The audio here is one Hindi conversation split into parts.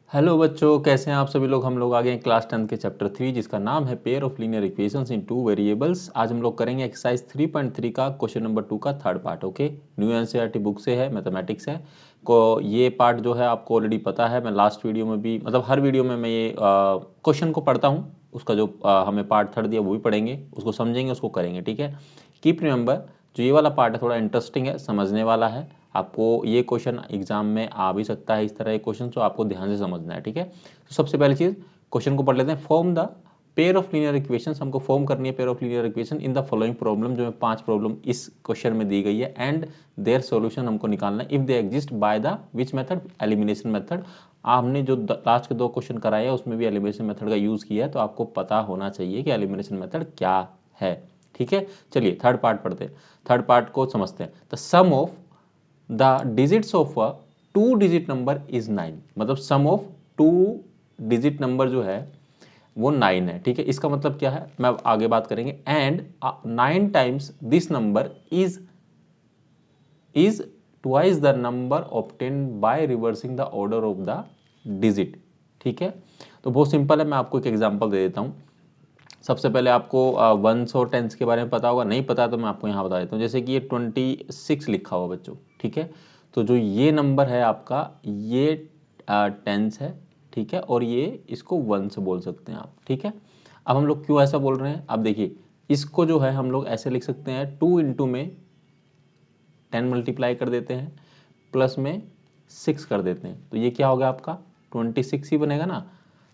हेलो बच्चों, कैसे हैं आप सभी लोग। हम लोग आ गए हैं क्लास 10 के चैप्टर 3 जिसका नाम है pair of linear equations in two variables. आज हम लोग करेंगे एक्सरसाइज 3.3 का क्वेश्चन नंबर 2 का third part. Okay, new NCERT book से है, मैथमेटिक्स है को। ये पार्ट जो है आपको ऑलरेडी पता है, मैं लास्ट वीडियो में भी मतलब हर वीडियो में मैं ये क्वेश्चन को पढ़ता हूँ। उसका जो हमें पार्ट थर्ड दिया वो भी पढ़ेंगे, उसको समझेंगे, उसको करेंगे। ठीक है, कीप रिमेंबर जो ये वाला पार्ट है थोड़ा इंटरेस्टिंग है, समझने वाला है। आपको ये क्वेश्चन एग्जाम में आ भी सकता है, इस तरह के क्वेश्चन, तो आपको ध्यान से समझना है। ठीक है, तो सबसे पहली चीज क्वेश्चन को पढ़ लेते हैं। Form the pair of linear equations, हमको फॉर्म करनी है pair of linear equation in the following problem, जो 5 प्रॉब्लम इस क्वेश्चन में दी गई है, एंड देयर सॉल्यूशन हमको निकालना है if they exist by the which method, elimination method. हमने जो लास्ट के 2 क्वेश्चन कराए हैं उसमें भी एलिमिनेशन मेथड का यूज किया है, तो आपको पता होना चाहिए कि एलिमिनेशन मेथड क्या है। ठीक है, चलिए थर्ड पार्ट पढ़ते हैं, थर्ड पार्ट को समझते हैं। The sum of the digits of a 2 digit number is 9, मतलब सम ऑफ 2 डिजिट नंबर जो है वो 9 है। ठीक है, इसका मतलब क्या है मैं आगे बात करेंगे। And 9 times this number is twice the number obtained by reversing the order of the digit. ठीक है, तो बहुत सिंपल है, मैं आपको एक एग्जांपल दे देता हूं। सबसे पहले आपको वंस और टेंस के बारे में पता होगा, नहीं पता तो मैं आपको यहाँ बता देता हूँ। जैसे कि ये 26 लिखा हुआ बच्चों, ठीक है, तो जो ये नंबर है आपका, ये टेंस है। ठीक है, और ये इसको वंस बोल सकते हैं आप। ठीक है, अब हम लोग क्यों ऐसा बोल रहे हैं, अब देखिए इसको जो है हम लोग ऐसे लिख सकते हैं, 2 इंटू में 10 मल्टीप्लाई कर देते हैं, प्लस में 6 कर देते हैं, तो ये क्या हो गया आपका 26 ही बनेगा ना।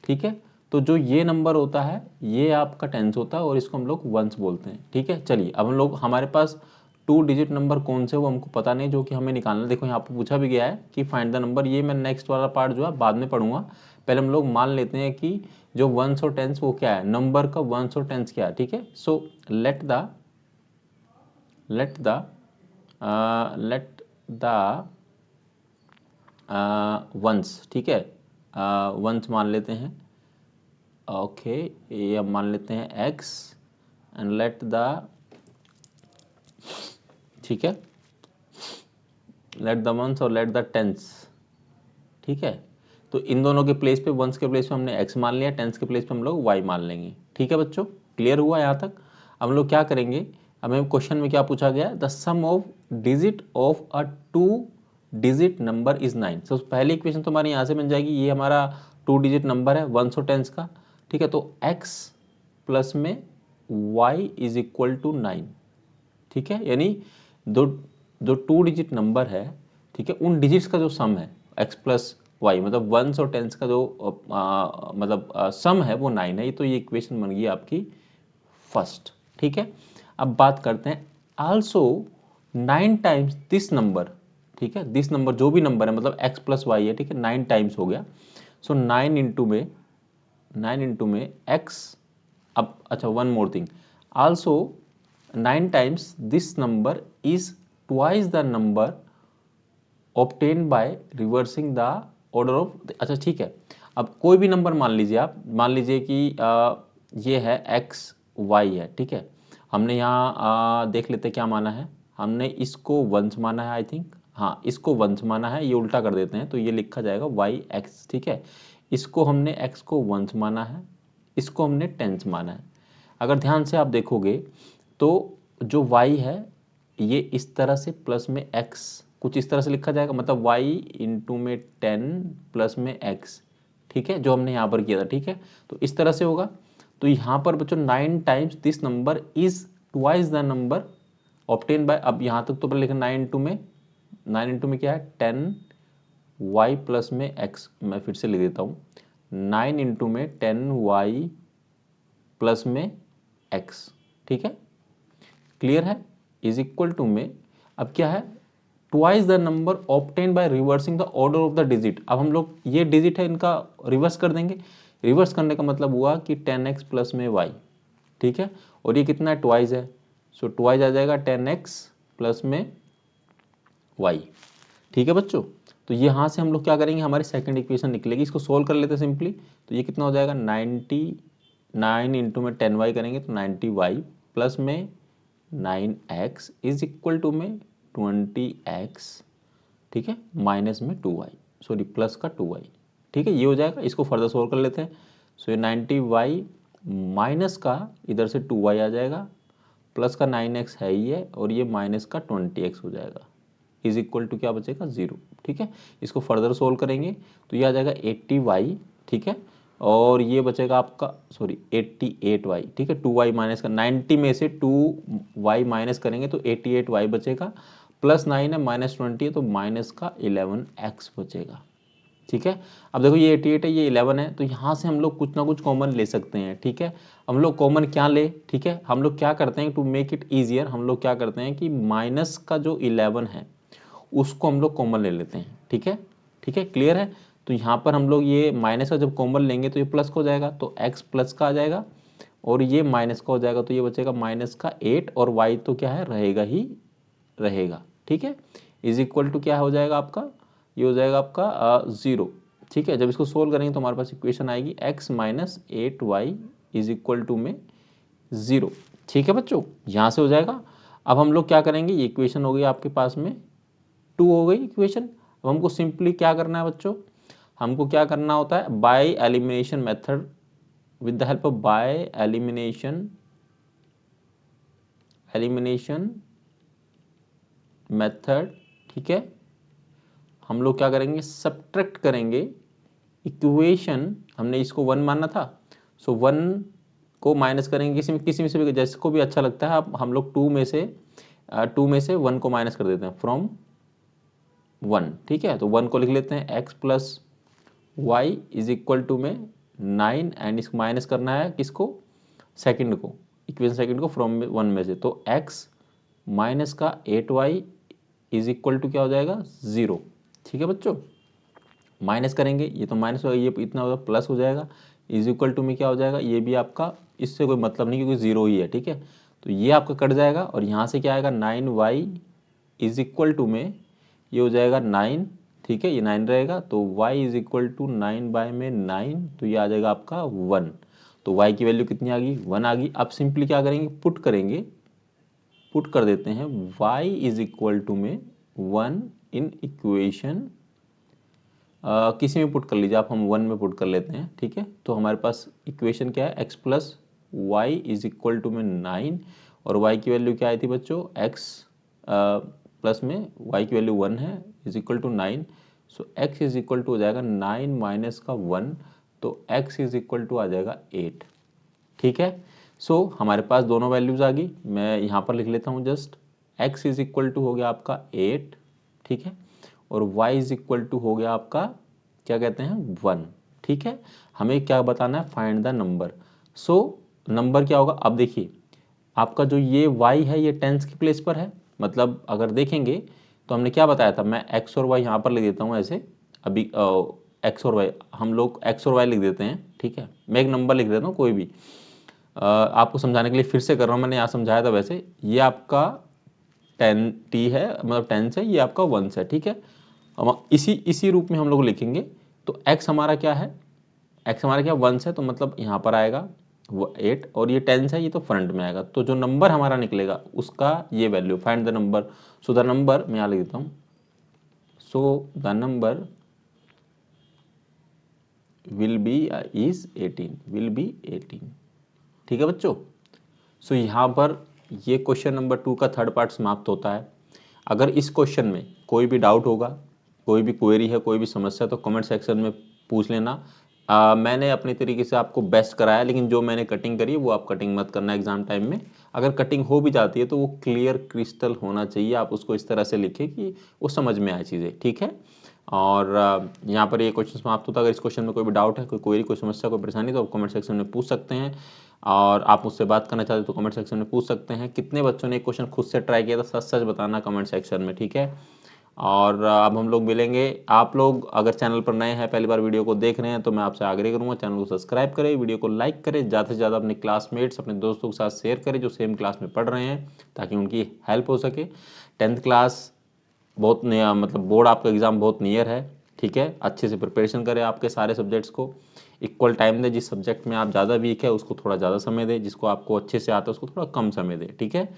ठीक है, तो जो ये नंबर होता है ये आपका टेंस होता है और इसको हम लोग वंस बोलते हैं। ठीक है, चलिए अब हम लोग, हमारे पास 2 डिजिट नंबर कौन से वो हमको पता नहीं, जो कि हमें निकालना। देखो यहाँ पर पूछा भी गया है कि फाइंड द नंबर, ये मैं नेक्स्ट वाला पार्ट जो है बाद में पढ़ूंगा। पहले हम लोग मान लेते हैं कि जो वंस और टेंस वो क्या है, नंबर का वंस और टेंस क्या है। ठीक है, सो लेट द वंस, ठीक है, वंस मान लेते हैं। ओके, ये अब मान लेते हैं x एंड लेट द, ठीक है, लेट द वंस और लेट द टेंस। ठीक है, तो इन दोनों के प्लेस पे, वंस के प्लेस पे हमने x मान लिया, टेंस के प्लेस पे हम लोग y मान लेंगे। ठीक है बच्चों, क्लियर हुआ यहाँ तक। अब हम लोग क्या करेंगे, हमें क्वेश्चन में क्या पूछा गया है, the sum of digit of a 2 digit number is 9। तो पहली इक्वेशन तो हमारी यहाँ से बन जाएगी, ये हमारा 2 डिजिट नंबर है वंस और टेंस का। ठीक है, तो x प्लस में y इज इक्वल टू 9। ठीक है, यानी दो जो 2 डिजिट नंबर है, ठीक है, उन डिजिट्स का जो सम है x प्लस वाई, मतलब वंस और टेंस का जो मतलब सम है वो 9 है। तो ये इक्वेशन बन गई आपकी फर्स्ट। ठीक है, अब बात करते हैं आल्सो 9 टाइम्स दिस नंबर। ठीक है, दिस नंबर जो भी नंबर है मतलब x प्लस वाई है। ठीक है, 9 टाइम्स हो गया, सो 9 इंटू में x। अब अच्छा, one more thing, also 9 times this number is twice the number obtain by reversing the order of. अच्छा ठीक है, अब कोई भी नंबर मान लीजिए आप, मान लीजिए कि ये है x y है। ठीक है, हमने यहाँ देख लेते क्या माना है, हमने इसको वंस माना है, आई थिंक, हाँ इसको वंस माना है, ये उल्टा कर देते हैं तो ये लिखा जाएगा वाई एक्स। ठीक है, इसको हमने x को वंस माना है, इसको हमने टेंस माना है। अगर ध्यान से आप देखोगे तो जो y है ये इस तरह से प्लस में x, कुछ इस तरह से लिखा जाएगा, मतलब y इंटू में 10 प्लस में x। ठीक है, जो हमने यहाँ पर किया था। ठीक है, तो इस तरह से होगा। तो यहाँ पर बच्चों 9 times this number is twice the number obtain bye, अब यहाँ तक तो पहले लिखा 9 इंटू में क्या है 10 y प्लस में x। मैं फिर से लिख देता हूँ, 9 इंटू में 10 y प्लस में x। ठीक है, क्लियर है, इज इक्वल टू में अब क्या है, twice the number obtain by reversing the order of the digit. अब हम लोग ये डिजिट है इनका रिवर्स कर देंगे। रिवर्स करने का मतलब हुआ कि 10x प्लस में y। ठीक है, और ये कितना है, ट्वाइस है, सो ट्वाइस आ जाएगा 10x प्लस में y। ठीक है बच्चों, तो यहाँ से हम लोग क्या करेंगे, हमारी सेकंड इक्वेशन निकलेगी, इसको सोल्व कर लेते हैं सिंपली। तो ये कितना हो जाएगा 99 इंटू में 10y करेंगे तो 90y प्लस में 9x इज इक्वल टू में 20x। ठीक है, माइनस में 2y, सॉरी प्लस का 2y। ठीक है, ये हो जाएगा। इसको फर्दर सोल्व कर लेते हैं। सो ये 90y माइनस का इधर से 2y आ जाएगा, प्लस का 9x है ही है, और ये माइनस का 20x हो जाएगा, इज इक्वल टू क्या बचेगा 0। ठीक है, इसको फर्दर सोल्व करेंगे तो ये आ जाएगा 80y। ठीक है, और ये बचेगा आपका 88y। ठीक है, 2y माइनस का 90 में से 2y माइनस करेंगे तो 88y बचेगा, प्लस 9 है माइनस 20 है तो माइनस का 11x बचेगा। ठीक है, अब देखो ये 88 है, ये 11 है, तो यहाँ से हम लोग कुछ ना कुछ कॉमन ले सकते हैं। ठीक है, हम लोग कॉमन क्या ले, ठीक है, हम लोग क्या करते हैं टू मेक इट ईजियर, हम लोग क्या करते हैं कि माइनस का जो 11 है उसको हम लोग कॉमन ले लेते हैं। ठीक है, ठीक है, क्लियर है। तो यहाँ पर हम लोग ये माइनस का जब कॉमन लेंगे तो ये प्लस का हो जाएगा, तो x प्लस का आ जाएगा, और ये माइनस का हो जाएगा, तो ये बचेगा माइनस का 8, और y तो क्या है, रहेगा ही रहेगा। ठीक है, इज इक्वल टू क्या हो जाएगा आपका, ये हो जाएगा आपका 0। ठीक है, जब इसको सोल्व करेंगे तो हमारे पास इक्वेशन आएगी x minus 8y is equal to में 0। ठीक है बच्चों, यहाँ से हो जाएगा। अब हम लोग क्या करेंगे, ये इक्वेशन हो गई आपके पास में 2 हो गई इक्वेशन। अब हमको सिंपली क्या करना है बच्चों, हमको क्या करना होता है, by elimination method, with the help of by elimination method. ठीक है, हम लोग क्या करेंगे, सब्ट्रैक्ट करेंगे इक्वेशन, हमने इसको 1 मानना था, सो 1 को माइनस करेंगे किसी में से भी, जैसे को भी अच्छा लगता है। अब हम लोग 2 में से 1 को माइनस कर देते हैं फ्रॉम 1। ठीक है, तो 1 को लिख लेते हैं x plus Y is equal to में 9, एंड इसको माइनस करना है किसको, सेकंड को, इक्वेशन सेकंड को फ्रॉम 1 में से, तो x माइनस का 8y इज इक्वल टू क्या हो जाएगा 0। ठीक है बच्चों, माइनस करेंगे, ये तो माइनस होगा, ये इतना होगा प्लस हो जाएगा, इज इक्वल टू में क्या हो जाएगा, ये भी आपका इससे कोई मतलब नहीं क्योंकि 0 ही है। ठीक है, तो ये आपका कट जाएगा, और यहाँ से क्या आएगा 9y इज इक्वल टू में ये हो जाएगा 9। ठीक है, ये 9 रहेगा, तो y is equal to 9 by में 9, तो ये आ जाएगा आपका 1। तो y की वैल्यू कितनी आ गई, 1 आ गई। अब सिंपली क्या करेंगे, पुट कर देते हैं y इज इक्वल टू में 1 इन इक्वेशन, किसी में पुट कर लीजिए आप, हम 1 में पुट कर लेते हैं। ठीक है, तो हमारे पास इक्वेशन क्या है, x plus Y is equal to में 9, और y की वैल्यू क्या आई थी बच्चों, x प्लस में y की वैल्यू 1 है, is equal to 9, so x is equal to हो जाएगा 9 माइनस का 1, तो x इज इक्वल टू आ जाएगा 8। ठीक है, सो हमारे पास दोनों वैल्यूज आ गई, मैं यहाँ पर लिख लेता हूँ just, x is equal to हो गया आपका 8। ठीक है, और y इज इक्वल टू हो गया आपका क्या कहते हैं 1। ठीक है, हमें क्या बताना है, find the number. So number क्या होगा, अब देखिए आपका जो ये y है ये टेंस की प्लेस पर है, मतलब अगर देखेंगे तो हमने क्या बताया था, मैं x और y यहाँ पर लिख देता हूँ ऐसे, अभी x और y, हम लोग x और y लिख देते हैं। ठीक है, मैं एक नंबर लिख देता हूँ कोई भी, आपको समझाने के लिए फिर से कर रहा हूँ, मैंने यहाँ समझाया था वैसे, ये आपका 10t है, मतलब 10 है, ये आपका 1 है। ठीक है, अब इसी रूप में हम लोग लिखेंगे, तो x हमारा क्या है, x हमारा क्या 1 है, तो मतलब यहाँ पर आएगा 8, और ये 10 है, ये तो फ्रंट में आएगा, तो जो नंबर हमारा निकलेगा उसका ये value, find the number. So the number मैं यहाँ लिख देता हूँ, so the number will be is 18। ठीक है बच्चों, सो यहाँ पर ये क्वेश्चन नंबर 2 का थर्ड पार्ट समाप्त होता है। अगर इस क्वेश्चन में कोई भी डाउट होगा, कोई भी क्वेरी है, कोई भी समस्या, तो कमेंट सेक्शन में पूछ लेना। मैंने अपने तरीके से आपको बेस्ट कराया, लेकिन जो मैंने कटिंग करी वो आप कटिंग मत करना एग्जाम टाइम में। अगर कटिंग हो भी जाती है तो वो क्लियर क्रिस्टल होना चाहिए, आप उसको इस तरह से लिखें कि वो समझ में आए चीज़ें। ठीक है, और यहाँ पर ये क्वेश्चन समाप्त होता है। अगर इस क्वेश्चन में कोई भी डाउट है, कोई क्वेरी, कोई समस्या, कोई परेशानी, तो आप कमेंट सेक्शन में पूछ सकते हैं, और आप मुझसे बात करना चाहते हो तो कमेंट सेक्शन में पूछ सकते हैं। कितने बच्चों ने क्वेश्चन खुद से ट्राई किया था, सच सच बताना कमेंट सेक्शन में। ठीक है, और अब हम लोग मिलेंगे। आप लोग अगर चैनल पर नए हैं, पहली बार वीडियो को देख रहे हैं, तो मैं आपसे आग्रह करूंगा चैनल को सब्सक्राइब करें, वीडियो को लाइक करें, ज़्यादा से ज़्यादा अपने क्लासमेट्स, अपने दोस्तों के साथ शेयर करें जो सेम क्लास में पढ़ रहे हैं, ताकि उनकी हेल्प हो सके। 10th क्लास बहुत नया, मतलब बोर्ड आपका एग्ज़ाम बहुत नियर है। ठीक है, अच्छे से प्रिपरेशन करें, आपके सारे सब्जेक्ट्स को इक्वल टाइम दें। जिस सब्जेक्ट में आप ज़्यादा वीक है उसको थोड़ा ज़्यादा समय दें, जिसको आपको अच्छे से आता है उसको थोड़ा कम समय दें। ठीक है,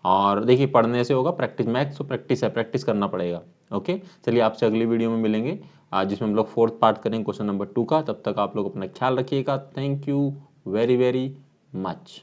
और देखिए पढ़ने से होगा, प्रैक्टिस, मैथ्स तो प्रैक्टिस है, प्रैक्टिस करना पड़ेगा। ओके, चलिए आपसे अगली वीडियो में मिलेंगे, आज जिसमें हम लोग 4th पार्ट करेंगे क्वेश्चन नंबर 2 का। तब तक आप लोग अपना ख्याल रखिएगा। Thank you very very much.